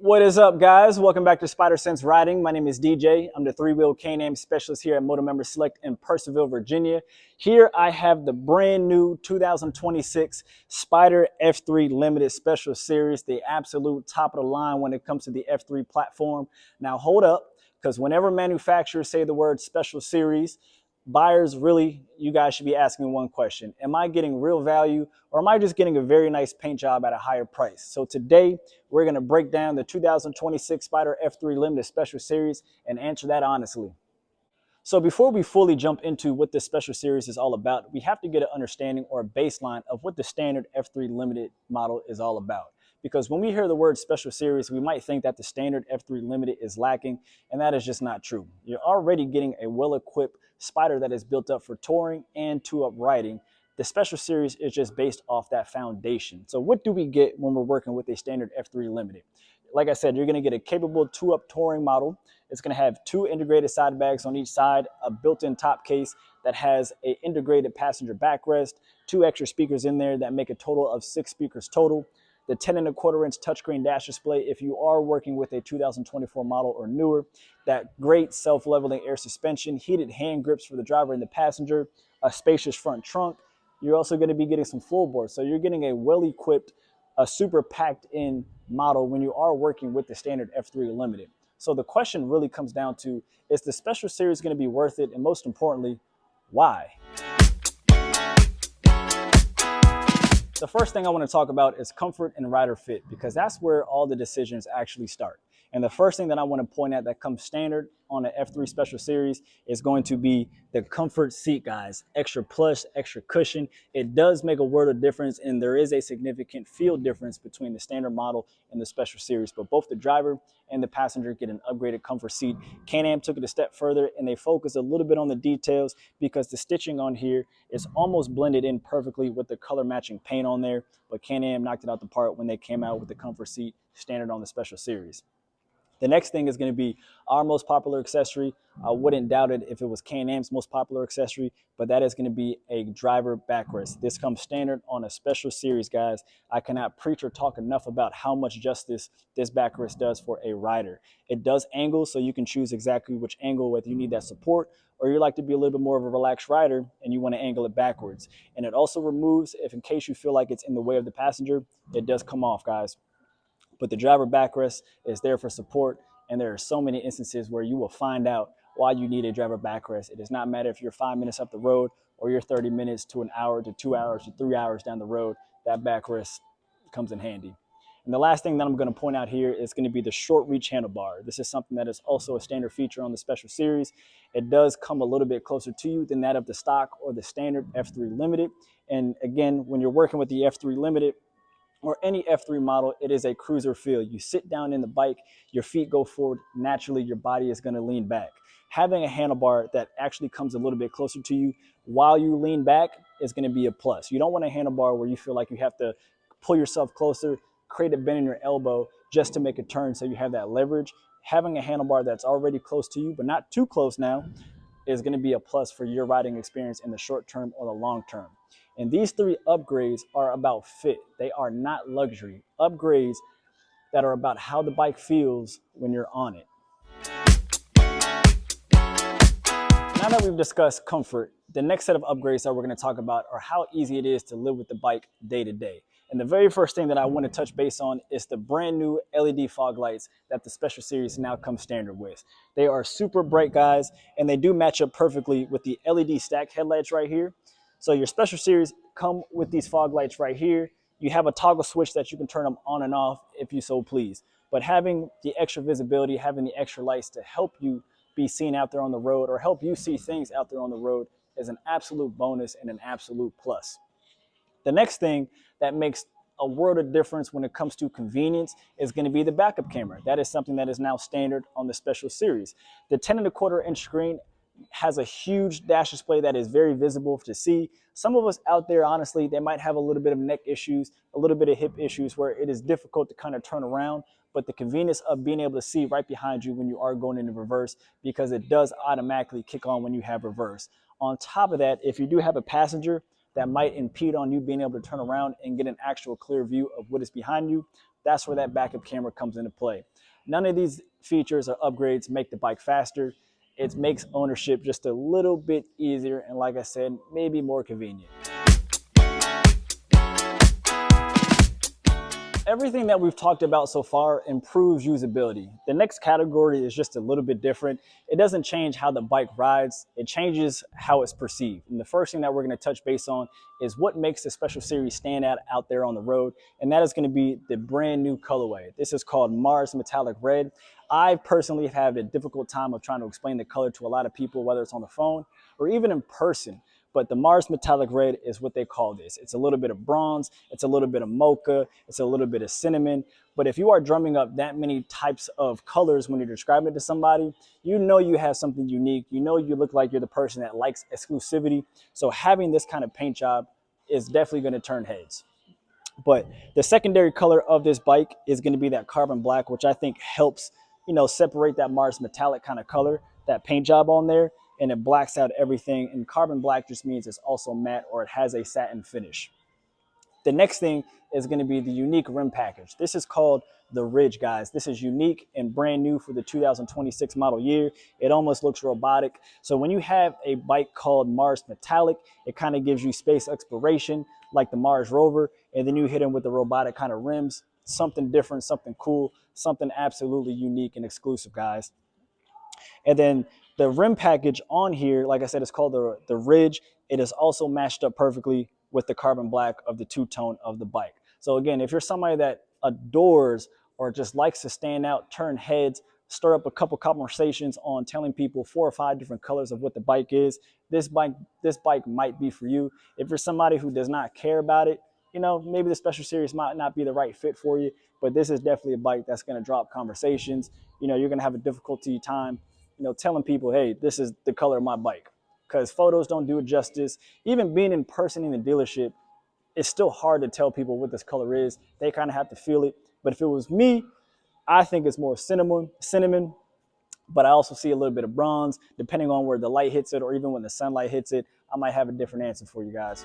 What is up, guys? Welcome back to Spyder Sense Riding. My name is DJ. I'm the three-wheel Can-Am specialist here at Motor Member Select in Purcellville, Virginia. Here I have the brand new 2026 Spyder F3 Limited Special Series, the absolute top of the line when it comes to the F3 platform. Now hold up, because whenever manufacturers say the word special series, buyers really, you guys should be asking one question. Am I getting real value, or am I just getting a very nice paint job at a higher price? So today we're going to break down the 2026 Spyder F3 Limited Special Series and answer that honestly. So before we fully jump into what this special series is all about, we have to get an understanding or a baseline of what the standard F3 Limited model is all about. Because when we hear the word special series, we might think that the standard F3 Limited is lacking, and that is just not true. You're already getting a well-equipped Spyder that is built up for touring and two-up riding. The special series is just based off that foundation. So what do we get when we're working with a standard F3 Limited? Like I said, you're going to get a capable two-up touring model. It's going to have two integrated side bags on each side, a built-in top case that has an integrated passenger backrest, two extra speakers in there that make a total of 6 speakers total. The 10.25-inch touchscreen dash display if you are working with a 2024 model or newer. That great self-leveling air suspension, heated hand grips for the driver and the passenger, a spacious front trunk. You're also going to be getting some floorboards. So you're getting a well-equipped, a super packed-in model when you are working with the standard F3 Limited. So the question really comes down to, is the special series going to be worth it? And most importantly, why? The first thing I want to talk about is comfort and rider fit, because that's where all the decisions actually start. And the first thing that I want to point out that comes standard on the F3 Special Series is going to be the comfort seat, guys. Extra plush, extra cushion. It does make a world of difference, and there is a significant feel difference between the standard model and the Special Series. But both the driver and the passenger get an upgraded comfort seat. Can-Am took it a step further, and they focus a little bit on the details because the stitching on here is almost blended in perfectly with the color matching paint on there. But Can-Am knocked it out the park when they came out with the comfort seat standard on the Special Series. The next thing is going to be our most popular accessory. I wouldn't doubt it if it was Can-Am's most popular accessory, but that is going to be a driver backrest. This comes standard on a Special Series, guys. I cannot preach or talk enough about how much justice this backrest does for a rider. It does angle, so you can choose exactly which angle, whether you need that support or you like to be a little bit more of a relaxed rider and you want to angle it backwards. And it also removes, if in case you feel like it's in the way of the passenger, it does come off, guys. But the driver backrest is there for support, and there are so many instances where you will find out why you need a driver backrest. It does not matter if you're 5 minutes up the road or you're 30 minutes to an hour to 2 hours to 3 hours down the road, that backrest comes in handy. And the last thing that I'm going to point out here is going to be the short reach handlebar. This is something that is also a standard feature on the Special Series. It does come a little bit closer to you than that of the stock or the standard F3 Limited. And again, when you're working with the F3 Limited, or any F3 model, it is a cruiser feel. You sit down in the bike, your feet go forward, naturally your body is going to lean back. Having a handlebar that actually comes a little bit closer to you while you lean back is going to be a plus. You don't want a handlebar where you feel like you have to pull yourself closer, create a bend in your elbow just to make a turn so you have that leverage. Having a handlebar that's already close to you, but not too close now, is going to be a plus for your riding experience in the short term or the long term. And these three upgrades are about fit. They are not luxury. Upgrades that are about how the bike feels when you're on it. Now that we've discussed comfort, the next set of upgrades that we're going to talk about are how easy it is to live with the bike day to day. And the very first thing that I want to touch base on is the brand new LED fog lights that the Special Series now comes standard with. They are super bright, guys, and they do match up perfectly with the LED stack headlights right here. So your Special Series come with these fog lights right here. You have a toggle switch that you can turn them on and off if you so please. But having the extra visibility, having the extra lights to help you be seen out there on the road or help you see things out there on the road is an absolute bonus and an absolute plus. The next thing that makes a world of difference when it comes to convenience is going to be the backup camera. That is something that is now standard on the Special Series. The 10.25-inch screen has a huge dash display that is very visible to see. Some of us out there, honestly, they might have a little bit of neck issues, a little bit of hip issues where it is difficult to kind of turn around, but the convenience of being able to see right behind you when you are going into reverse, because it does automatically kick on when you have reverse. On top of that, if you do have a passenger that might impede on you being able to turn around and get an actual clear view of what is behind you, that's where that backup camera comes into play. None of these features or upgrades make the bike faster. It makes ownership just a little bit easier and, like I said, maybe more convenient. Everything that we've talked about so far improves usability. The next category is just a little bit different. It doesn't change how the bike rides, it changes how it's perceived. And the first thing that we're going to touch base on is what makes the Special Series stand out there on the road, and that is going to be the brand new colorway. This is called Mars Metallic Red. I personally have had a difficult time of trying to explain the color to a lot of people, whether it's on the phone or even in person. But the Mars Metallic Red is what they call this. It's a little bit of bronze, it's a little bit of mocha, it's a little bit of cinnamon. But if you are drumming up that many types of colors when you're describing it to somebody, you know you have something unique. You know you look like you're the person that likes exclusivity. So having this kind of paint job is definitely going to turn heads. But the secondary color of this bike is going to be that carbon black, which I think helps, separate that Mars Metallic kind of color, that paint job on there, and it blacks out everything. And carbon black just means it's also matte or it has a satin finish. The next thing is going to be the unique rim package. This is called the Ridge, guys. This is unique and brand new for the 2026 model year. It almost looks robotic. So when you have a bike called Mars Metallic, it kind of gives you space exploration like the Mars Rover, and then you hit them with the robotic kind of rims. Something different, something cool, something absolutely unique and exclusive, guys. And then the rim package on here, like I said, it's called the Ridge. It is also matched up perfectly with the carbon black of the two-tone of the bike. So again, if you're somebody that adores or just likes to stand out, turn heads, stir up a couple conversations on telling people 4 or 5 different colors of what the bike is, this bike might be for you. If you're somebody who does not care about it, maybe the Special Series might not be the right fit for you, but this is definitely a bike that's going to drop conversations. You're going to have a difficulty time telling people, hey, this is the color of my bike, because photos don't do it justice. Even being in person in the dealership, it's still hard to tell people what this color is. They kind of have to feel it. But if it was me, I think it's more cinnamon, but I also see a little bit of bronze. Depending on where the light hits it or even when the sunlight hits it, I might have a different answer for you guys.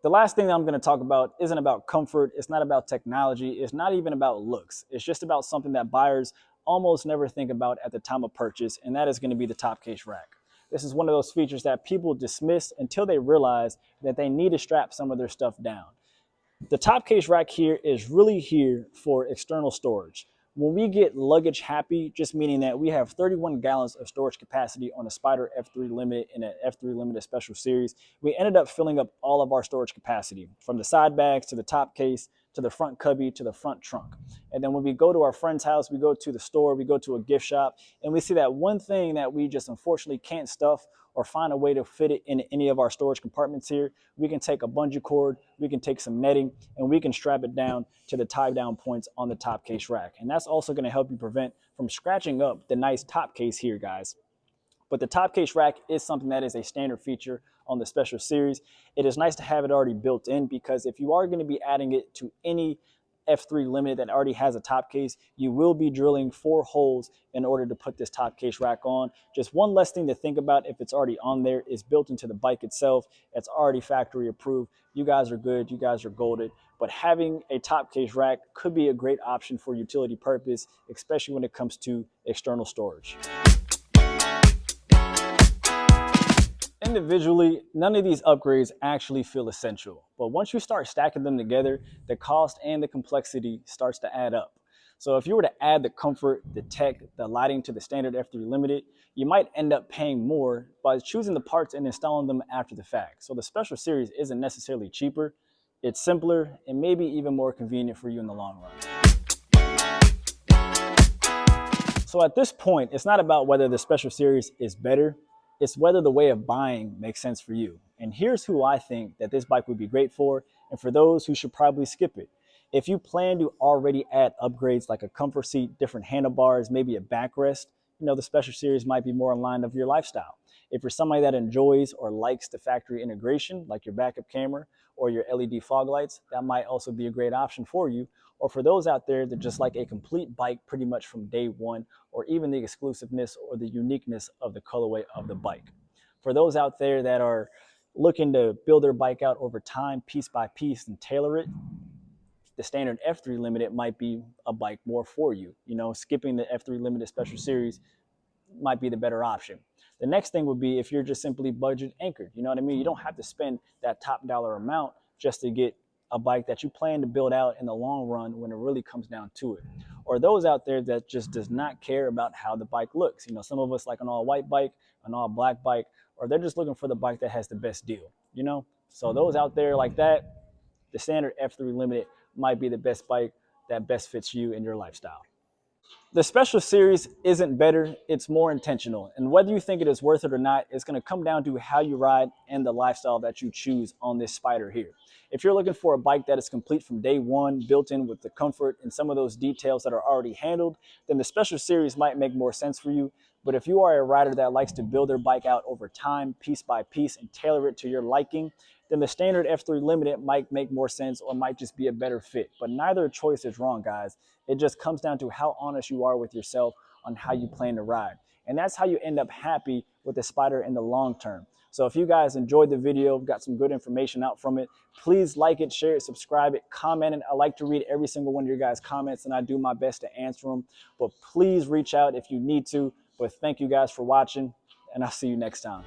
The last thing that I'm going to talk about isn't about comfort. It's not about technology. It's not even about looks. It's just about something that buyers almost never think about at the time of purchase, and that is going to be the top case rack. This is one of those features that people dismiss until they realize that they need to strap some of their stuff down. The top case rack here is really here for external storage. When we get luggage happy, just meaning that we have 31 gallons of storage capacity on a Spyder F3 Limited and an F3 Limited Special Series, we ended up filling up all of our storage capacity, from the side bags to the top case to the front cubby to the front trunk. And then when we go to our friend's house, we go to the store, we go to a gift shop, and we see that one thing that we just unfortunately can't stuff or find a way to fit it in any of our storage compartments here, we can take a bungee cord, we can take some netting, and we can strap it down to the tie down points on the top case rack. And that's also going to help you prevent from scratching up the nice top case here, guys. But the top case rack is something that is a standard feature on the Special Series. It is nice to have it already built in, because if you are going to be adding it to any F3 Limited that already has a top case, you will be drilling 4 holes in order to put this top case rack on. Just one less thing to think about if it's already on there. Is built into the bike itself. It's already factory approved. You guys are good. You guys are golden. But having a top case rack could be a great option for utility purpose, especially when it comes to external storage. Individually, none of these upgrades actually feel essential, but once you start stacking them together, the cost and the complexity starts to add up. So if you were to add the comfort, the tech, the lighting to the standard F3 Limited, you might end up paying more by choosing the parts and installing them after the fact. So the Special Series isn't necessarily cheaper, it's simpler and maybe even more convenient for you in the long run. So at this point, it's not about whether the Special Series is better, it's whether the way of buying makes sense for you. And here's who I think that this bike would be great for, and for those who should probably skip it. If you plan to already add upgrades like a comfort seat, different handlebars, maybe a backrest, the Special Series might be more in line of your lifestyle. If you're somebody that enjoys or likes the factory integration, like your backup camera or your LED fog lights, that might also be a great option for you. Or for those out there that just like a complete bike pretty much from day one, or even the exclusiveness or the uniqueness of the colorway of the bike. For those out there that are looking to build their bike out over time, piece by piece, and tailor it, the standard F3 Limited might be a bike more for you. You know, skipping the F3 Limited Special Series might be the better option. The next thing would be if you're just simply budget anchored. You know what I mean? You don't have to spend that top dollar amount just to get a bike that you plan to build out in the long run when it really comes down to it. Or those out there that just does not care about how the bike looks. You know, some of us like an all white bike, an all black bike, or they're just looking for the bike that has the best deal, you know? So those out there like that, the standard F3 Limited might be the best bike that best fits you and your lifestyle. The special series isn't better, it's more intentional. And whether you think it is worth it or not, it's going to come down to how you ride and the lifestyle that you choose on this Spyder here. If you're looking for a bike that is complete from day one, built in with the comfort and some of those details that are already handled, then the special series might make more sense for you. But if you are a rider that likes to build their bike out over time, piece by piece, and tailor it to your liking, then the standard F3 Limited might make more sense or might just be a better fit. But neither choice is wrong, guys. It just comes down to how honest you are with yourself on how you plan to ride. And that's how you end up happy with the Spyder in the long term. So if you guys enjoyed the video, got some good information out from it, please like it, share it, subscribe it, comment it. I like to read every single one of your guys' comments and I do my best to answer them. But please reach out if you need to. But thank you guys for watching and I'll see you next time.